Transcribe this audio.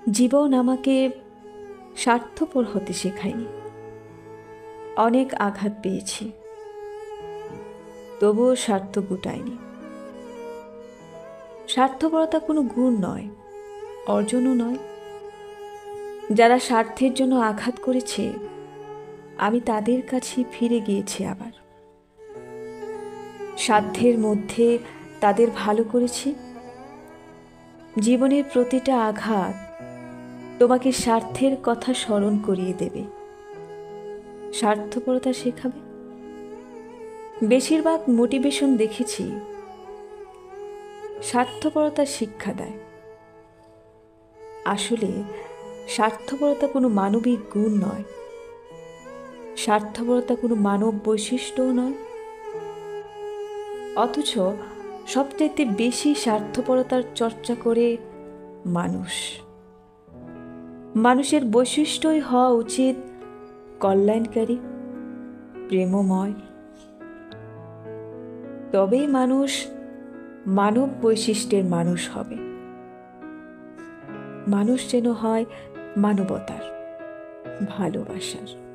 জীবন আমাকে স্বার্থপর হতে শেখায়নি। অনেক আঘাত পেয়েছি, তবুও স্বার্থ গুটায়নি। স্বার্থপরতা কোনো গুণ নয়, অর্জনও নয়। যারা স্বার্থের জন্য আঘাত করেছে, আমি তাদের কাছে ফিরে গিয়েছি আবার। সাধ্যের মধ্যে তাদের ভালো করেছি। জীবনের প্রতিটা আঘাত তোমাকে স্বার্থের কথা স্মরণ করিয়ে দেবে, স্বার্থপরতা শেখাবে। বেশিরভাগ মোটিভেশন দেখেছি স্বার্থপরতার শিক্ষা দেয়। আসলে স্বার্থপরতা কোনো মানবিক গুণ নয়, স্বার্থপরতা কোনো মানব বৈশিষ্ট্যও নয়। অথচ সবচেয়ে বেশি স্বার্থপরতার চর্চা করে মানুষ। মানুষের বৈশিষ্ট্যই হওয়া উচিত কল্যাণকারী, প্রেমময়। তবেই মানুষ মানব বৈশিষ্ট্যের মানুষ হবে। মানুষ যেন হয় মানবতার, ভালোবাসার।